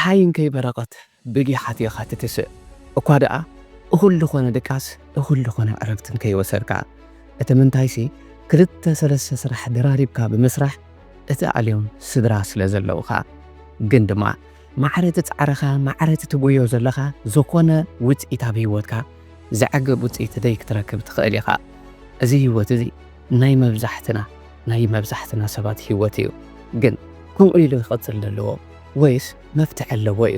ፀሓይን ከይበረቐት ብጊሓት ኢኻ ትትስእ እኳ ደኣ እኹሉ ኾነ ድቃስ እኹሉ ኾነ ዕረፍትን ከይወሰድካ እቲ ምንታይሲ ክልተ ሰለስተ ስራሕ ደራሪብካ ብምስራሕ እቲ ዓልዮም ስድራ ስለ ዘለውኻ ግን ድማ ማዕረ ትፃዕርኻ ማዕረ ትትጎዮ ዘለኻ ዝኾነ ውፅኢት ኣብ ህይወትካ ዘዕግብ ውፅኢት ደይ ክትረክብ ትኽእል ኢኻ። እዚ ህይወት እዚ ናይ መብዛሕትና ሰባት ህይወት እዩ። ግን ከምኡ ኢሉ ይቕፅል ዘለዎ ወይስ መፍትሒ ኣለዎ እዩ?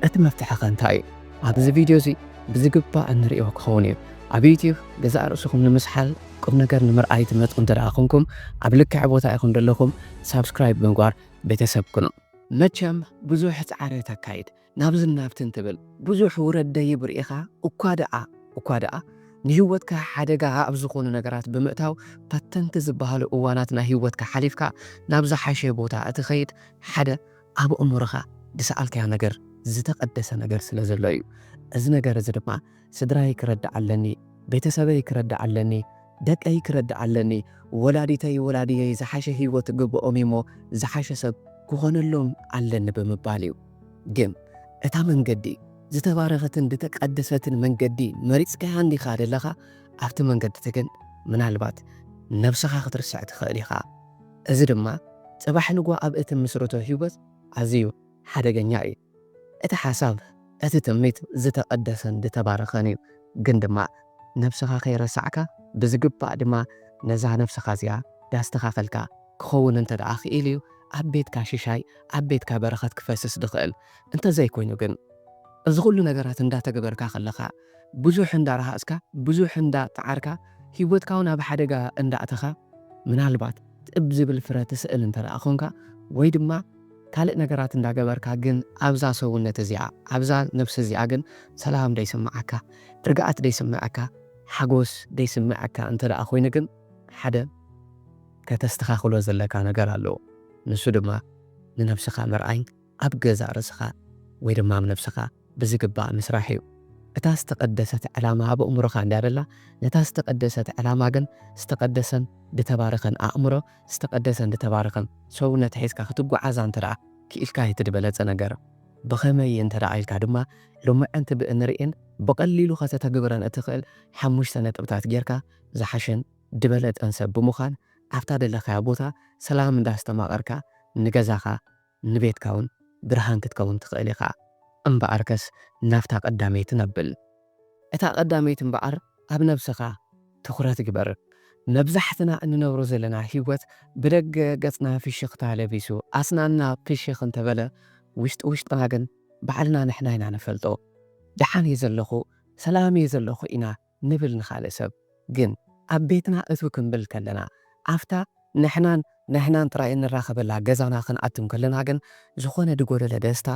እቲ መፍትሒ ኸ እንታይ እዩ? ኣብዚ ቪድዮ እዚ ብዝግባእ እንሪኦ ክኸውን እዩ። ኣብ ዩቲዩብ ገዛ ርእስኹም ንምስሓል ቁም ነገር ንምርኣይ ትመፁ እንተደኣ ኮንኩም ኣብ ልክዕ ቦታ ኢኹም ዘለኹም ሳብስክራይብ ብምግባር ቤተሰብ ኩኑ። መቸም ብዙሕ ፃዕሪ ተካይድ ናብዚ ናብትን ትብል ብዙሕ ውረድ ደይብር ኢኻ እኳ ደኣ ንህይወትካ ሓደጋ ኣብ ዝኾኑ ነገራት ብምእታው ፈተንቲ ዝበሃሉ እዋናት ናይ ህይወትካ ሓሊፍካ ናብ ዝሓሸ ቦታ እትኸይድ ሓደ ኣብ እሙሮኻ ዝሰኣልካዮ ነገር ዝተቐደሰ ነገር ስለ ዘሎ እዩ። እዚ ነገር እዚ ድማ ስድራይ ክረዳእ ኣለኒ፣ ቤተሰበይ ክረዳእ ኣለኒ፣ ደቀይ ክረዳእ ኣለኒ፣ ወላዲተይ ወላድየይ ዝሓሸ ህይወት ግብኦም እሞ ዝሓሸ ሰብ ክኾነሎም ኣለኒ ብምባል እዩ። ግን እታ መንገዲ ዝተባረኸትን ዝተቀደሰትን መንገዲ መሪፅካያ እንዲኻ ዘለኻ ኣብቲ መንገዲ ግን ምናልባት ነብስኻ ክትርስዕ ትኽእል ኢኻ። እዚ ድማ ፅባሕ ንጓ ኣብ እቲ ምስረቶ ህይወት ኣዝዩ ሓደገኛ እዩ። እቲ ሓሳብ እቲ ትምኒት ዝተቀደሰን ዝተባረኸን እዩ። ግን ድማ ነብስኻ ከይረሳዕካ ብዝግባእ ድማ ነዛ ነብስኻ እዚኣ ዳስተኻኸልካ ክኸውን እንተ ደኣ ክኢል እዩ ኣብ ቤትካ ሽሻይ ኣብ ቤትካ በረኸት ክፈስስ ድኽእል። እንተዘይኮይኑ ግን እዚ ኩሉ ነገራት እንዳተገበርካ ከለኻ ብዙሕ እንዳረሃስካ ብዙሕ እንዳጣዓርካ ህይወትካ እውን ኣብ ሓደጋ እንዳእተኻ ምናልባት ጥብ ዝብል ፍረ ትስእል እንተ ደኣ ኮንካ ወይ ድማ ካልእ ነገራት እንዳገበርካ ግን ኣብዛ ሰውነት እዚኣ ኣብዛ ነብሲ እዚኣ ግን ሰላም ደይስምዓካ ርግኣት ደይስምዓካ ሓጎስ ደይስምዓካ እንተ ደኣ ኮይኑ ግን ሓደ ከተስተኻኽሎ ዘለካ ነገር ኣለዎ። ንሱ ድማ ንነብስኻ ምርኣይ ኣብ ገዛ ርእስኻ ወይ ድማ ኣብ ነብስኻ ብዝግባእ ምስራሕ እዩ። እታ ዝተቀደሰት ዕላማ ኣብ እሙሮኻ እንዳደላ ነታ ዝተቀደሰት ዕላማ ግን ዝተቀደሰን ዝተባረኸን ኣእምሮ ዝተቀደሰን ዝተባረኸን ሰውነት ሒዝካ ክትጓዓዛ እንተ ደኣ ክኢልካ የተድበለፀ ነገር ብኸመይ እንተ ደኣ ኢልካ ድማ ሎምዕንቲ ብእንርእን ብቐሊሉ ከተተግብረን እትኽእል 5 ነጥብታት ጌርካ ዝሓሸን ድበለጠን ሰብ ብምዃን ኣብታ ደለኻያ ቦታ ሰላም እንዳስተማቐርካ ንገዛኻ ንቤትካ እውን ብርሃን ክትከውን ትኽእል ኢኻ። እምበኣርከስ ናብታ ቀዳመይቲ ነብል። እታ ቀዳመይቲ እምበኣር ኣብ ነብስኻ ትኹረት ግበር። መብዛሕትና እንነብሮ ዘለና ህይወት ብደገ ገጽና ፍሽኽታ ለቢሱ ኣስናና ፍሽኽ እንተበለ ውሽጥና ግን ባዕልና ንሕና ኢና ነፈልጦ። ደሓን እየ ዘለኹ ሰላም እየ ዘለኹ ኢና ንብል ንኻልእ ሰብ ግን ኣብ ቤትና እቱ ክንብል ከለና ኣፍታ ንሕናን ጥራይ እንራኸበላ ገዛና ክንኣትም ከለና ግን ዝኾነ ድጎደለ ደስታ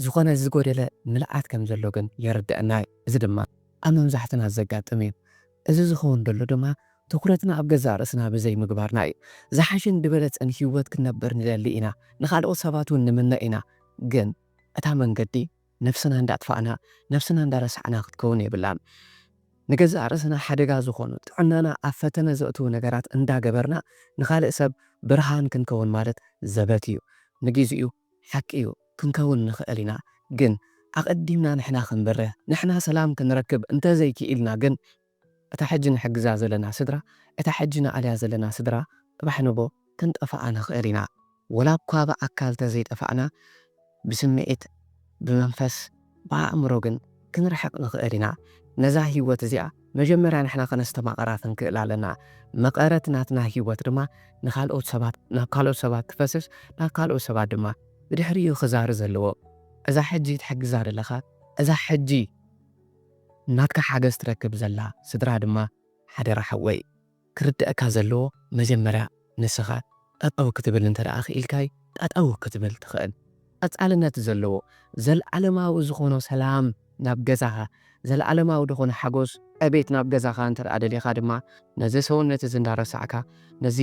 ዝኾነ ዝጎደለ ምልኣት ከም ዘሎ ግን የርድአና። እዚ ድማ ኣብ መብዛሕትና ዘጋጥም እዩ። እዚ ዝኸውን ደሎ ድማ ትኩረትና ኣብ ገዛ ርእስና ብዘይ ምግባርና እዩ። ዝሓሽን ድበለፀን ህይወት ክንነብር ንደሊ ኢና፣ ንኻልኦት ሰባት እውን ንምነ ኢና። ግን እታ መንገዲ ነፍስና እንዳጥፋእና ነፍስና እንዳረሳዕና ክትከውን የብላን። ንገዛ ርእስና ሓደጋ ዝኾኑ ጥዕናና ኣብ ፈተነ ዘእትዉ ነገራት እንዳገበርና ንኻልእ ሰብ ብርሃን ክንከውን ማለት ዘበት እዩ። ንግዚኡ ሓቂ እዩ ክንከውን ንኽእል ኢና። ግን ኣቐዲምና ንሕና ክንበርህ ንሕና ሰላም ክንረክብ እንተዘይክኢልና ግን እታ ሕጂ ንሕግዛ ዘለና ስድራ እታ ሕጂ ንኣልያ ዘለና ስድራ ጥባሕ ንቦ ክንጠፋኣ ንኽእል ኢና። ወላ እኳ ብኣካል ተዘይጠፋእና ብስምዒት ብመንፈስ ብኣእምሮ ግን ክንርሕቕ ንኽእል ኢና። ነዛ ህይወት እዚኣ መጀመርያ ንሕና ከነስተማቐራ ክንክእል ኣለና። መቐረት ናትና ህይወት ድማ ናብ ካልኦት ሰባት ክፈስስ ናብ ካልኦት ሰባት ድማ ብድሕሪኡ ክዛር ዘለዎ። እዛ ሕጂ ትሕግዛ ዘለኻ እዛ ሕጂ ናትካ ሓገዝ ትረክብ ዘላ ስድራ ድማ ሓደ ራሕወይ ክርድአካ ዘለዎ መጀመርያ ንስኻ ጠጠው ክትብል እንተ ደኣ ክኢልካይ ጠጠው ክትብል ትኽእል። ቀጻልነት ዘለዎ ዘለዓለማዊ ዝኾነ ሰላም ናብ ገዛኻ ዘለዓለማዊ ዝኾነ ሓጎስ ዕቤት ናብ ገዛኻ እንተ ደኣ ደሊኻ ድማ ነዚ ሰውነት እዚ እንዳረሳዕካ ነዚ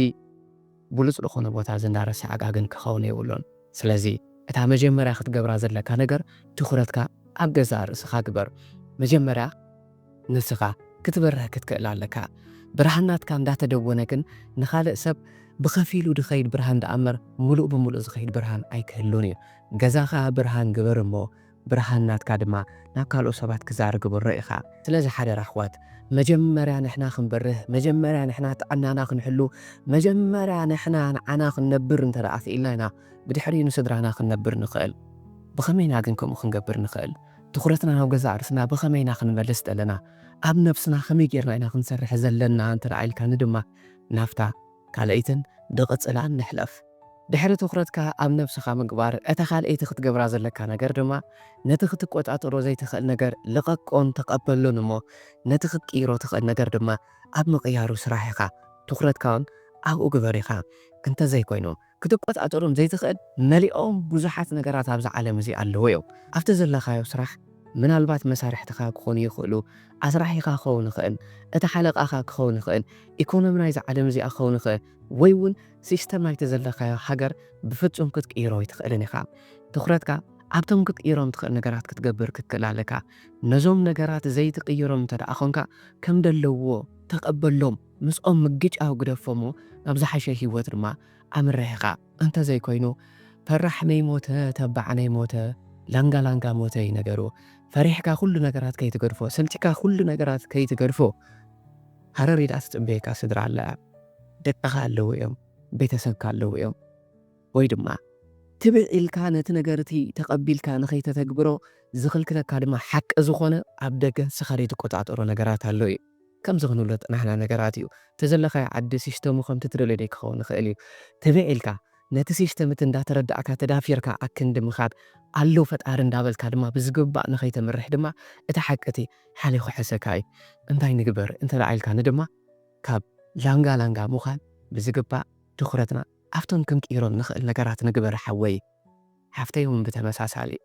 ብሉፅ ዝኾነ ቦታ እዚ እንዳረሳዕካ ግን ክኸውን የብሎን። ስለዚ እታ መጀመርያ ክትገብራ ዘለካ ነገር ትኹረትካ ኣብ ገዛ ርእስኻ ግበር። መጀመርያ ንስኻ ክትበርህ ክትክእል ኣለካ። ብርሃናትካ እንዳተደወነ ግን ንኻልእ ሰብ بخفيلو دخيد برهان دأمر ملؤ بملؤ زخيد برهان أي كهلوني جزاخا برهان جبرمو برهان نات كادما ناكالو سبات كزار قبل رئيخا سلازي حدا رخوات مجمرا نحنا خنبره مجمرا نحنا تعنانا خنحلو مجمرا نحنا عنا خنبر انت رأثي إلانا بدي حرينو سدرانا خنبر نخيل بخمينا كنكم خنقبر نخيل تخرتنا ناو جزار سنا بخمينا خنبلست لنا أب نفسنا خمي جيرنا إنا خنسرح زلنا أنت رأيل كان ندما نافتا كالأيتن دقت الآن نحلف دحرة تخرتك أب نفسك مقبار أتخال أي تخت قبر زلك أنا قردما نتخت قوت أطرو زي تخل نقر لقاك أون تقبل نمو نتخت كيرو تخل نقردما أب مقيارو سراحك تخرتك أون أو قبريخا كنت زي كوينو كتبقت أطرم زي تخل مليئهم بزحات نقرات أبزع على مزي اللويو أفتزل لخايو سراح من البات مسارح تخاك خون يخلو أسرحي خون خن أتحلق أخاك خون خن يكون من عايز على مزي أخون خن ويون سيستم ما يتزل خايو حجر بفتشم كتك إيروي تخلني خا تخرتك عبتم كتك إيروم تخل نقرات كتقبر كتكلالك نزوم نقرات زي تقيروم ترى أخونك كم دلوو تقبلهم مسقوم مجيج أو قدفمو أبزح شيء وترما أمر رهقا أنت زي كوينو فرحني موتة تبعني موتة لانغا لانغا موتة ينقرو فريحك كل نقرات كي تقرفو سلتك كل نقرات كي تقرفو هرري داس تبيكا سدر على دقها اللو يوم بيتسنك اللو يوم ويدما تبع الكانت نقرتي تقبل كان خي تتقبرو زخل كده كادما حق زخونة عبدك سخري تقطعت أورو نقرات اللوي كم زغنو لت نحنا نقراتيو تزلخي عد سيستمو خم تترلي ديك خون خيلي تبع الكا نت سيستم تندا تردأك تدافيركا أكن دمخات علو فتار ندابل كادما بزقبا نخي تمرح دما اتحقتي حالي خو حسكاي انتاي نقبر انت رعيل كان دما كاب لانغا لانغا مخان بزقبا تخرتنا أفتن كم كيرون نخل نقرات نقبر حوي حفتيهم بتمساسالي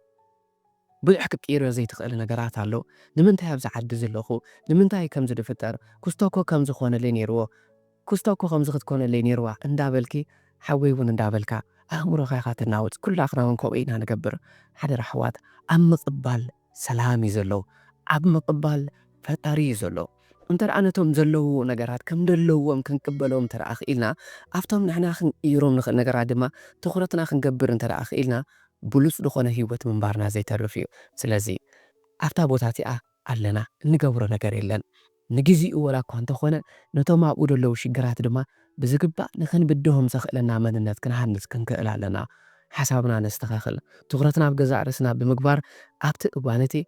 بلحك كيرو زي تخيل نقرات علو نمنتها بزع عد زلخو نمنتها كم زد فتر كستوكو كم زخون اللي نيرو كستوكو كم زخت كون اللي نيرو اندابلكي حويون اندابلكا أمرو خيخات الناوت كل آخرا من كوئينا نقبر حدا رحوات أم مقبال سلامي زلو أب مقبال فتاري زلو انتر أنا توم زلو نقرات كم دلو ومكن قبلوم ترى أخيلنا أفتهم نحنا خن إيروم نخل نقرات دما تخرتنا خن قبر انتر أخيلنا بلوس دخونه هيوت من بارنا زي ترفيو سلازي أفتا بوتاتي ألنا نقبر نقر إلن نجزي ولا كنت خونه نتو ما أقول لو شجرات دما بزقبا نخن بدهم سخلنا من الناس كن هنس كن كلا لنا حسابنا نستخخل تغرتنا بجزع رسنا بمقبار أبت أبانتي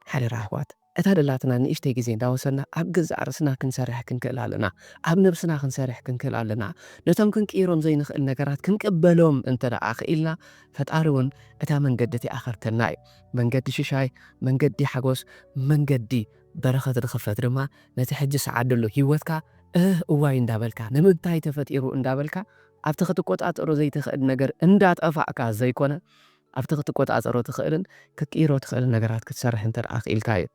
حالي راحوات أتهدلاتنا نيشتي جزين داوسنا أبجزع رسنا كنسارح كنكلا لنا أب نفسنا كنسارح كنكلا لنا نتم كنك إيرون زي نخل نقرات كنك قبلهم انت رأخ إلا فتقارون أتا من قدتي آخر تناي من قد ششاي من قدي حقوس من قدي برخة الخفة رما نتحجي سعادلو هيوتكا واي اندابلكا نمنتاي تفتيرو اندابلكا أبتخت قوتات أرو زي تخل نقر اندات أفعكا زي كونا أبتخت قوتات أرو تخلن كإيرو تخل نقرات كتسارح انت رأخ إلكاي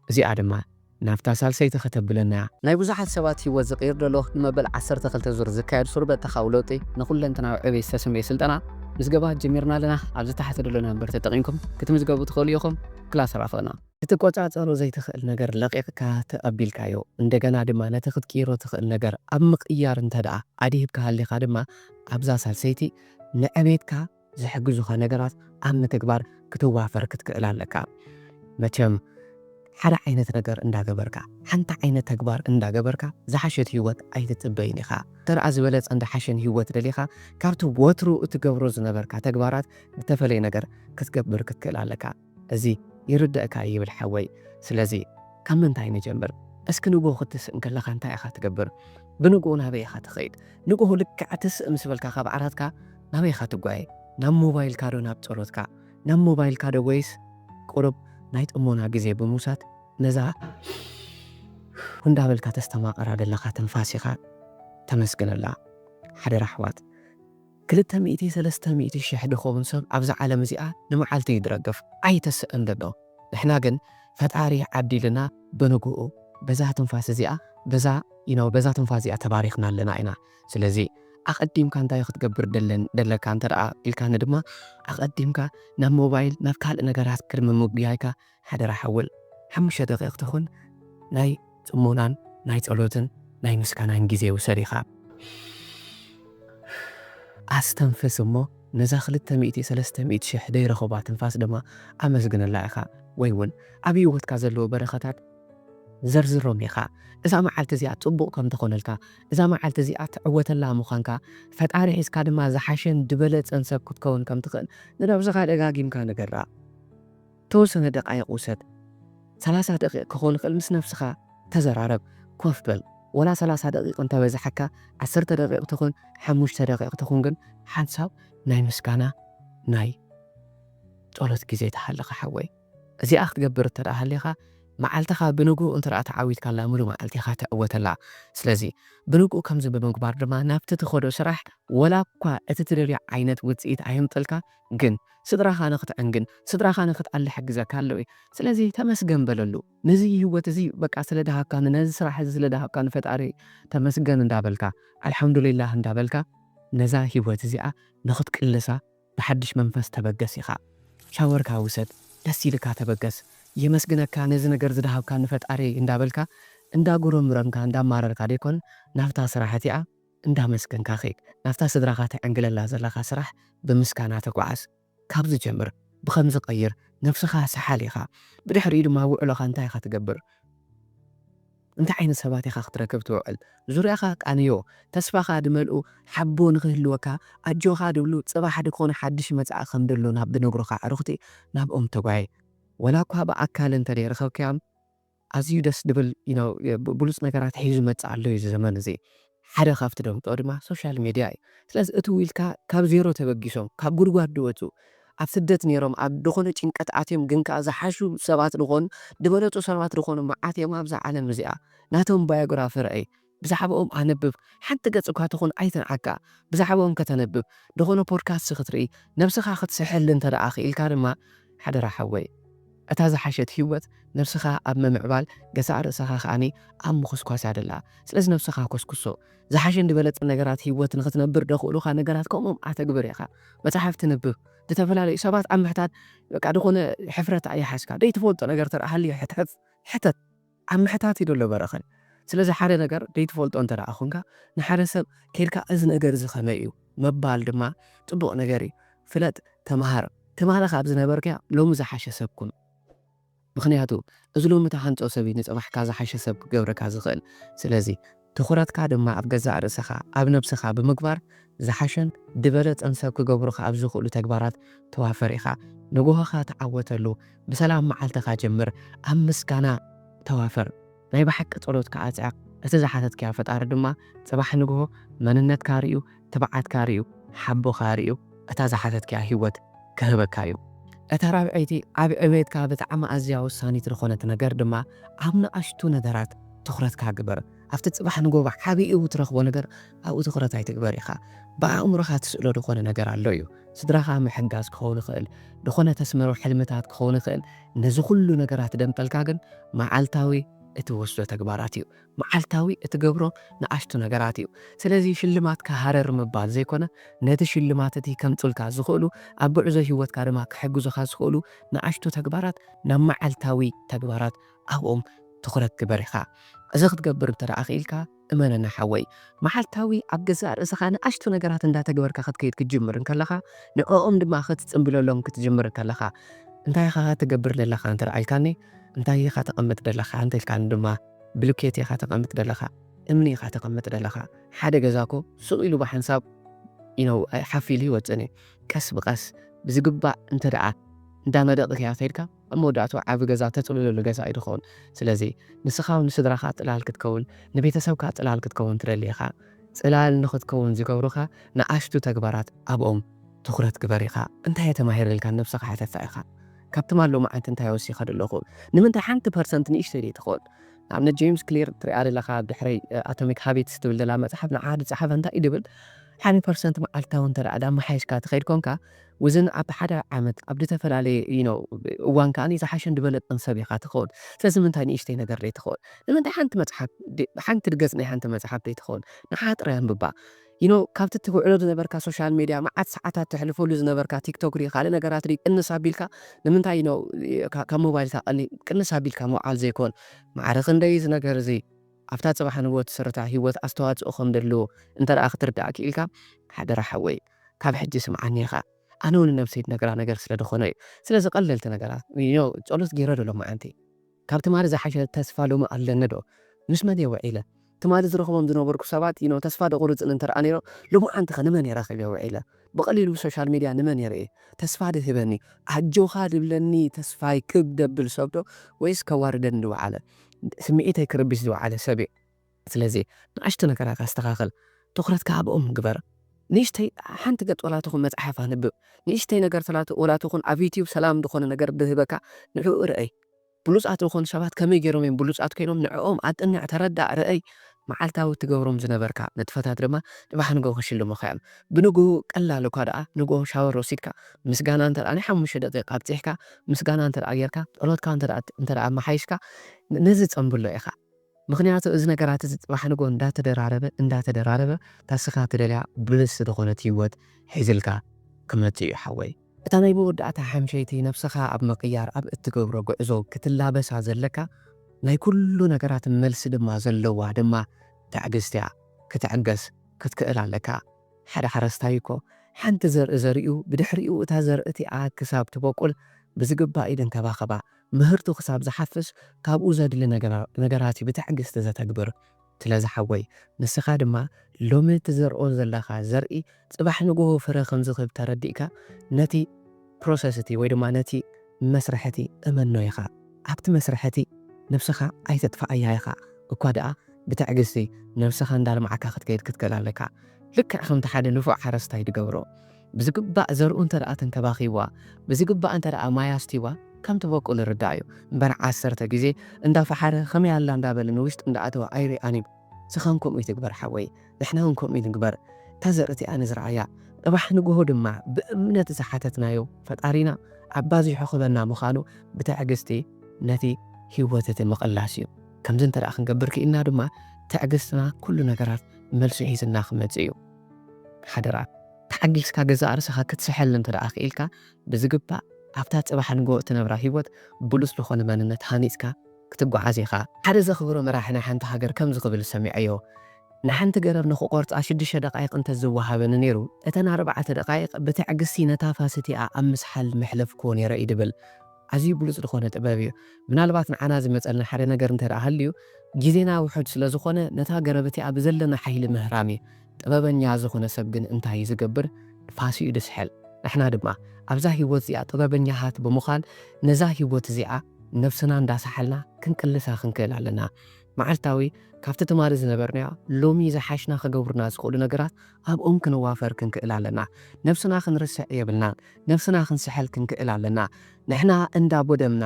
زي آدما نافتا سالسي تختبلنا ناي بزحات سوات هيوت زقير دلو نمبل 10 تخلت زكاير سربة تخاولوتي نقول لنتنا عبي استسمي سلطنا مزقبات جميرنا لنا عبز تحت دلونا نبرت تقينكم كنت مزقبو تخوليوكم كلاس رافنا تتقوتات أرو زي تخل نقر لقيقكا تقبيلكايو اندقنا دما نتخد كيرو تخل نقر أمق إيار انتدعا عديهبكا هاللي خادما عبزا سالسيتي نأميتكا زحقزوخا نقرات أم تكبار كتوافر كتكالالكا مچم حدا عينت نقر اندا قبركا حنتا عينت تكبار اندا قبركا زحشت هيوت ايت تبينيخا ترى زولت عند حشن هيوت دليخا كارتو ووترو تقبرو زنبركا تكبارات تفلي نقر كتقبر كتكالالكا ازي يردأكا يبل حوي سلازي كم من تاين جنبر اسك نقو خدتس انكاللخا انتا اخا تقبر بنقو نابي اخا تخيد نقو لك عتس امسبلكا خبعراتكا نابي اخا تقواي نام موبايل كادو ناب تولوتكا نام موبايل كادو ويس قرب نايت أمونا جزي بموسات نزا وندابلكا تستماقر هذا اللخا تنفاسيخا تمسكن الله حدا رحوات كلتا مئتي سلستا مئتي شحد خوبن سب عبزا عالم زيقا نمعالتي يدرقف أي تسأن ددو نحنا قن فتعاري عبدي لنا بنقوء بزا تنفاس زيقا بزا تنفاس زيقا تباريخنا لنا اينا سلزي أقدم كان دا يخد قبر دلن كان ترى الكان دما أقدم نام موبايل ناف كال نقرات كرم مبيايكا حدا راح أول 5 دقائق تخون ناي تمونان ناي تقلوتن ناي مسكانان جزي وسريخا أستنفس أمه نزاخلت مئتي سلست مئة شح دايرة خبات تنفاس دما أمزجن اللائخة ويون أبي وقت كازلو برختات زرزرهم يخا إذا ما عالت زيات طبق كم تكون لك إذا ما عالت زيات عوة الله مخانك فتعرف إذا كان ما زحشن دبلت أنسب كتكون كم تكون ندرب زغال إجاجيم كان جرا توصل دقائق وسط 3 دقائق كخون خلمس نفسها تزرعرب كوفبل ولا 3 دقائق أنت بزحكة 10 دقائق تكون 5 دقائق تكون جن حنساب ناي مسكانة ناي طولت كي زي تحلق حوي زي أخت جبر ترى أهلها معلتها بنوجو أنت رأت عاويت كان لامرو معلتها تقوى لا سلازي بنوجو كم زب بمقبار دما نبت تخرج شرح ولا قا أتتري عينت وتسيت عين تلك جن صدرها خانقت عنجن صدرها خانقت على حق زكالوي سلازي تمس جنبللو نزي هو تزي بك أسلدها كان نز صراحة زلدها كان فتعري تمس جن دابلك الحمد لله دابلك نزا هو تزيع نخد كلسا بحدش منفس تبقسيخا شاور كاوسد دسي لك تبقس يمسجنك كان إذا نجرز ده كان فتعري إندابلك إندا قرم رم كان دا مارر كاريكون نفتا صراحتي إندا مسكن كاخيك نفتا صدراقات أنجل الله زلخا صراح بمسكاناتك وعس كابز جمر بخمز قير نفسها سحاليخا بدي حريد ما وعلو خانتاي تقبر انت عين سباتي تركب توعل زوري خاك أنيو تسفا خاد ملؤو حبون غيلوكا أجو خاد ولو صباح حد كون حدش متع خندلو ناب بنغرو عروختي ناب تقعي ولا كوابا أكال انت دي رخو كام أزيو دس دبل بلوس نكرات حيز متع اللو زمان زي حدا خافت دوم تقول سوشيال ميديا سلاز اتويلكا كاب زيرو تبقيسهم كاب غرغاد دوتو ኣብ ስደት ነይሮም ኣብ ድኾነ ጭንቀት ኣትዮም ግን ከዓ ዝሓሹ ሰባት ድኾኑ ድበለጡ ሰባት ድኾኑ መዓትዮም ኣብዛ ዓለም እዚኣ ናቶም ባዮግራፊ ረአይ ብዛዕባኦም ኣነብብ ሓንቲ ገጽ እኳ ትኾን ኣይተንዓካ ብዛዕባኦም ከተነብብ ድኾነ ፖድካስት ክትርኢ ነብስኻ ክትስሕል እንተ ደኣ ኽኢልካ ድማ ሓደራ ሓወይ እታ ዝሓሸት ህይወት ነብስኻ ኣብ መምዕባል ገዛእ ርእስኻ ከዓኒ ኣብ ምኹስኳስ ያደላ ስለዚ ነብስኻ ኮስኩሶ ዝሓሸን ድበለፅ ነገራት ህይወት ንኽትነብር ደኽእሉኻ ነገራት ከምኦም ኣተግብር ኢኻ መፅሓፍ ትንብብ ዝተፈላለዩ ሰባት ኣብ ምሕታት በቃ ድኾነ ሕፍረት ኣይሓስካ ደይትፈልጦ ነገር ተረኣ ሃልዮ ሕተት ኣብ ምሕታት ኢደሎ በረኸን ስለዚ ሓደ ነገር ደይትፈልጦ እንተ ደኣ ኾንካ ንሓደ ሰብ ከይድካ እዚ ነገር እዚ ኸመይ እዩ መባል ድማ ፅቡቕ ነገር እዩ ፍለጥ ተምሃር ትማለኻ ኣብ ዝነበርካ ሎሚ ዝሓሸ ሰብ ኩን ምክንያቱ እዚ ሎሚ ተሃንፆ ሰብ እዩ ንፅባሕካ ዝሓሸ ሰብ ክገብረካ ዝኽእል ስለዚ ትኹረትካ ድማ ኣብ ገዛእ ርእስኻ ኣብ ነብስኻ ብምግባር ዝሓሸን ድበለፅን ሰብ ክገብሩኻ ኣብ ዝኽእሉ ተግባራት ተዋፈር ኢኻ ንጉሆኻ ተዓወተሉ ብሰላም መዓልትኻ ጀምር ኣብ ምስጋና ተዋፈር ናይ ብሓቂ ጸሎትካ ኣፅዕቕ እቲ ዝሓተትካ ፈጣሪ ድማ ፅባሕ ንጉሆ መንነትካ ርእዩ ትብዓትካ ርእዩ ሓቦኻ ርእዩ እታ ዝሓተትካ ህይወት ክህበካ እዩ እታ ራብዐይቲ ኣብ ዕቤትካ ብጣዕሚ ኣዝያ ወሳኒት ዝኾነት ነገር ድማ ኣብ ንኣሽቱ ነገራት ትኹረትካ ግበር ኣብቲ ፅባሕ ንጎባ ሓቢኡ ትረኽቦ ነገር ኣብኡ ትኹረት ኣይትግበር ኢኻ ብኣእምሮኻ ትስእሎ ድኾነ ነገር ኣሎ እዩ ስድራኻ ምሕጋዝ ክኸውን ይኽእል ድኾነ ተስመሮ ሕልምታት ክኸውን ይኽእል ነዚ ኩሉ ነገራት ደምጠልካ ግን መዓልታዊ እትወስዶ ተግባራት እዩ መዓልታዊ እትገብሮ ንኣሽቱ ነገራት እዩ ስለዚ ሽልማትካ ሃረር ምባል ዘይኮነ ነቲ ሽልማት እቲ ከምፅልካ ዝኽእሉ ኣብ ጉዕዞ ህይወትካ ድማ ክሕግዙኻ ዝኽእሉ ንኣሽቱ ተግባራት ናብ መዓልታዊ ተግባራት ኣብኦም ትኹረት ግበር ኢኻ እዚ ክትገብር እንተ ደኣ ኽኢልካ እመነና ሓወይ መዓልታዊ ኣብ ገዛእ ርእስኻ ንኣሽቱ ነገራት እንዳተግበርካ ክትከይድ ክትጅምር ከለኻ ንዕኦም ድማ ክትፅምብለሎም ክትጅምር ከለኻ እንታይ ኢኻ ትገብር ዘለኻ እንተ ደኣኢልካኒ እንታይ ኢኻ ተቐምጥ ዘለኻ እንተ ኢልካኒ ድማ ብሉኬት ኢኻ ተቐምጥ ዘለኻ እምኒ ኢኻ ተቐምጥ ዘለኻ ሓደ ገዛኮ ሱቕ ኢሉ ብሓንሳብ ሓፊሉ ይወፅን እዩ ቀስ ብቐስ ብዝግባእ እንተ ደኣ እንዳመደቕካ ከይድካ ኣብ መወዳእቱ ዓብ ገዛ ተፅልለሉ ገዛ እዩ ድኸውን ስለዚ ንስኻ ንስድራኻ ፅላል ክትከውን ንቤተሰብካ ፅላል ክትከውን ትደሊ ኢኻ ፅላል ንኽትከውን ዝገብሩኻ ንኣሽቱ ተግባራት ኣብኦም ትኹረት ግበር ኢኻ እንታይ እየ ተማሂር ኢልካ ነብስኻ ሓተታ ኢኻ ካብቲ ማሎ መዓልቲ እንታይ ወሲኻ ደለኹ ንምንታይ 1% ንእሽተይ ደይ ትኸውን ንኣብነት ጄምስ ክሊር ትሪኣ ዘለኻ ብድሕሪ ኣቶሚክ ሃቢትስ ትብል ዘላ መፅሓፍ ንዓዲ ፀሓፈ እንታይ እዩ ድብል 1% መዓልታዊ እንተ ደኣ ዳመሓይሽካ ትኸይድ ኮንካ وزن أب حدا عمد أبدي تفعلي وان كاني زحشن دبلت أنسب يخاطخون لازم أنت نيشتي نقدر يتخون لما أنت حنت متحب حنت ترجعني حنت متحب يتخون نحات ريان ببا كابت تقول على نبركا سوشيال ميديا مع ساعات تحلفوا لز نبركا تيك توك ري خالنا قرات ري إن سابيلكا لما أنت كموبايل تقلي إن سابيلكا معال زيكون مع رخن دايز نقدر زي أفتات صباح نوت سرتها هي وت أستوات أخم دلو أنت رأخ ترجع كيلكا حدا راح وي ካብ ሕጂ ስምዓኒ ኢኻ ኣነ እውን ነብሰይ ነገራ ነገር ስለ ዝኾነ እዩ ስለዚ ቀለልቲ ነገራት ጸሎት ገይረ ዶ ሎማዓንቲ ካብ ትማሊ ዝሓሸ ተስፋ ሎሚ ኣለኒ ዶ ምስ መን እየ ውዒለ ትማሊ ዝረኽቦም ዝነበርኩ ሰባት ተስፋ ደቑርፅን እንተረኣ ነይሮ ሎማዓንቲ ኸ ንመን እየ ረኺበ ውዒለ ብቐሊሉ ብሶሻል ሚድያ ንመን የርኢ ተስፋ ድህበኒ ኣጆኻ ድብለኒ ተስፋይ ክብ ደብል ሰብ ዶ ወይስ ከዋርደኒ ዝወዓለ ስምዒተይ ክርቢስ ዝወዓለ ሰብ እየ ስለዚ ንኣሽቱ ነገራት ኣስተኻኽል ትኹረትካ ኣብኦም ግበር ንእሽተይ ሓንቲ ገጽ ወላትኹን መጽሓፍ ኣንብብ ንእሽተይ ነገር ወላትኹን ኣብ ዩቲዩብ ሰላም ዝኾነ ነገር ድህበካ ንዕኡ ርአይ ብሉፃት ዝኾኑ ሰባት ከመይ ገይሮም እዮም ብሉፃት ኮይኖም ንዕኦም ኣጥንዕ ተረዳእ ርአይ መዓልታዊ ትገብሮም ዝነበርካ ንጥፈታት ድማ ጥባሕ ንግሆ ክሽልሙኻ እዮም ብንግሆ ቀላል እኳ ደኣ ንግሆ ሻወር ወሲድካ ምስጋና እንተደኣ ናይ 5 ደቂቃ ኣብፂሕካ ምስጋና እንተደኣ ጌርካ ጸሎትካ እንተደኣ ኣመሓይሽካ ነዚ ጸንብሎ ኢኻ ምክንያቱ እዚ ነገራት እዚ ጥባሕ ንግሆ እንዳተደራረበ ታስኻ ትደልያ ብልስ ዝኾነት ህይወት ሒዝልካ ክመጽእ እዩ ሓወይ እታ ናይ መወዳእታ ሓምሸይቲ ነፍስኻ ኣብ ምቕያር ኣብ እትገብሮ ጉዕዞ ክትላበሳ ዘለካ ናይ ኩሉ ነገራት መልሲ ድማ ዘለዋ ድማ ትዕግስቲ እያ ክትዕገስ ክትክእል ኣለካ ሓደ ሓረስታይ እኮ ሓንቲ ዘርኢ ዘሪኡ ብድሕሪኡ እታ ዘርእቲኣ ክሳብ ትበቁል ብዝግባእ ይንከባኸባ ምህርቱ ክሳብ ዝሓፍስ ካብኡ ዘድሊ ነገራት ብትዕግስቲ ዘተግብር ስለዚ ሓወይ ንስኻ ድማ ሎሚ ትዘርኦ ዘለኻ ዘርኢ ጽባሕ ንግሆ ፍረ ከም ዝኽብ ተረዲእካ ነቲ ፕሮሰስቲ ወይ ድማ ነቲ መስርሕቲ እመኖ ኢኻ ኣብቲ መስርሕቲ ነፍስኻ ኣይተጥፋእያ ኢኻ እኳ ደኣ ብትዕግስቲ ነፍስኻ እንዳልማዓካ ክትከይድ ክትክእል ኣለካ ልክዕ ከምቲ ሓደ ንፉዕ ሓረስታይ ድገብሮ ብዝግባእ ዘርኡ እንተደኣ ተንከባኺዋ ብዝግባእ እንተደኣ ማያስቲዋ ከም ትበቁል ርዳእ እዩ እምበር 10 ግዜ እንዳፈሓረ ከመይ ኣላ እንዳበለ ንውሽጢ እንዳኣተወ ኣይርአን እዩ ስኻን ከምኡ ትግበር ሓወይ ንሕና እውን ከምኡ ንግበር እታ ዘርእቲኣ ንዝረኣያ ጥባሕ ንግሆ ድማ ብእምነት ዝሓተትናዮ ፈጣሪና ዓባዚሑ ክበና ምዃኑ ብትዕግስቲ ነቲ ህይወት ምቕላስ እዩ ከምዚ እንተደኣ ክንገብር ክኢልና ድማ ትዕግስትና ኩሉ ነገራት መልሲ ሒዝና ክመጽእ እዩ ሓደራ ተሓጊስካ ገዛ ርእስኻ ክትስሕል እንተደኣ ክኢልካ ብዝግባእ ኣብታ ጽባሕ ንግሆ እትነብራ ህይወት ብሉስ ዝኾነ መንነት ሃኒፅካ ክትጓዓዝ ኢኻ ሓደ ዘኽብሮ መራሒ ናይ ሓንቲ ሃገር ከም ዝኽብል ሰሚዐዮ ንሓንቲ ገረብ ንኽቆርፃ 6 ደቃይቕ እንተዝወሃበኒ ነይሩ እተን 4 ደቃይቕ ብትዕግስቲ ነታ ፋሲቲኣ ኣብ ምስሓል መሕለፍ ክኾን ነይረ እዩ ድብል ኣዝዩ ብሉፅ ዝኾነ ጥበብ እዩ ምናልባት ንዓና ዝመፀልና ሓደ ነገር እንተደኣ ሃልዩ ግዜና ውሑድ ስለ ዝኾነ ነታ ገረበቲኣ ብዘለና ሓይሊ ምህራም እዩ ጥበበኛ ዝኾነ ሰብ ግን እንታይ ዝገብር ፋሲኡ ድስሕል ንሕና ድማ ኣብዛ ህይወት እዚኣ ጥበበኛሃት ብምዃን ነዛ ህይወት እዚኣ ነፍስና እንዳሰሓልና ክንቅልሳ ክንክእል ኣለና መዓልታዊ ካብቲ ትማሊ ዝነበርናዮ ሎሚ ዝሓሽና ክገብሩና ዝኽእሉ ነገራት ኣብኦም ክንዋፈር ክንክእል ኣለና ነፍስና ክንርስዕ የብልናን ነፍስና ክንስሕል ክንክእል ኣለና ንሕና እንዳቦደምና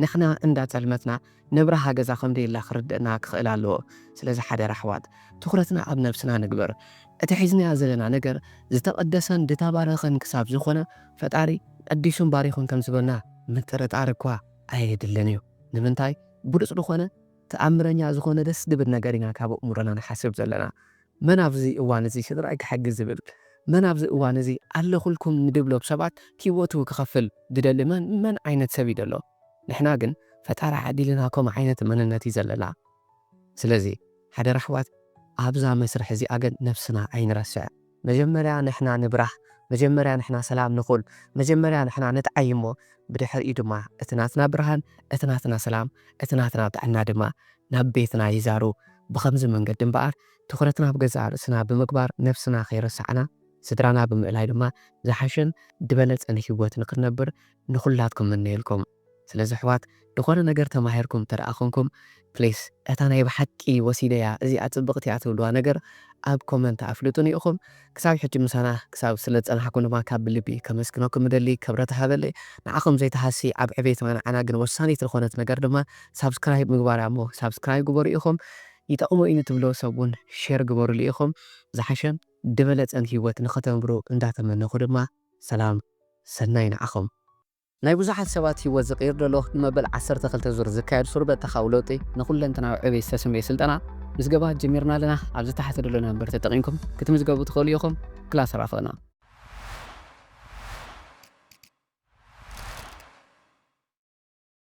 ንሕና እንዳፀልመትና ንብረሃ ገዛ ከምደይላ ክርድእና ክኽእል ኣለዎ ስለዚ ሓደራ ኣሕዋት ትኹረትና ኣብ ነፍስና ንግበር እቲ ሒዝናዮ ዘለና ነገር ዝተቐደሰን ዝተባረኸን ክሳብ ዝኾነ ፈጣሪ ቀዲሱን ባሪኹን ከም ዝበልና ምጥርጣር እኳ ኣየድልን እዩ ንምንታይ ብሉፅ ዝኾነ ተኣምረኛ ዝኾነ ደስ ድብል ነገር ኢና ካብ እሙሮና ንሓስብ ዘለና መን ኣብዚ እዋን እዚ ስድራይ ክሕግዝ ዝብል መን ኣብዚ እዋን እዚ ኣለኹልኩም ንድብሎም ሰባት ሂወቱ ክኸፍል ዝደሊ መን ዓይነት ሰብ እዩ ዘሎ ንሕና ግን ፈጣሪ ዓዲልና ከምኡ ዓይነት መንነት እዩ ዘለና ስለዚ ሓደራ ኣሕዋት ኣብዛ መስርሕ እዚኣ ግን ነፍስና ኣይንረስዕ መጀመርያ ንሕና ንብራህ መጀመርያ ንሕና ሰላም ንኹል መጀመርያ ንሕና ነጥዓይ እሞ ብድሕሪኡ ድማ እቲ ናትና ብርሃን እቲ ናትና ሰላም እቲ ናትና ጥዕና ድማ ናብ ቤትና ይዛሩ ብኸምዚ መንገዲ እምበኣር ትኹረትና ኣብ ገዛ ርእስና ብምግባር ነፍስና ከይረሳዕና ስድራና ብምእላይ ድማ ዝሓሸን ድበለፀን ህይወት ንክነብር ንኹላትኩም እንየልኩም ስለዚ ኣሕዋት ዝኾነ ነገር ተማሂርኩም ተረኣኹምኩም ፕሊስ እታ ናይ ብሓቂ ወሲደያ እዚኣ ፅብቕቲ እያ ትብልዋ ነገር ኣብ ኮመንት ኣፍልጡን ኢኹም ክሳብ ሕጂ ምሳና ክሳብ ስለ ዝፀናሕኩም ድማ ካብ ብልቢ ከመስግነኩም ምደሊ ክብረት ሃበለይ ንዓኹም ዘይተሃሲ ኣብ ዕቤት መንዓና ግን ወሳኒት ዝኾነት ነገር ድማ ሳብስክራይብ ምግባር እሞ ሳብስክራይብ ግበሩ ኢኹም ይጠቕሙ እዩ ትብሎ ሰብ እውን ሼር ግበሩሉ ኢኹም ዝሓሸን ድበለፀን ህይወት ንኽተንብሩ እንዳተመነኹ ድማ ሰላም ሰናይ ንዓኹም ናይ ብዙሓት ሰባት ህይወት ዝቕይር ዘሎ ንመበል 12 ዙር ዝካየድ ሱርበት ተኻውለውጢ ንኹለንተናዊ ዕቤት ዝተሰመየ ስልጠና ምዝገባ ጀሚርና ኣለና ኣብዚ ታሕቲ ዘሎ ነንበር ተጠቒምኩም ክትምዝገቡ ትኽእሉ ኢኹም ክላስ ራፈና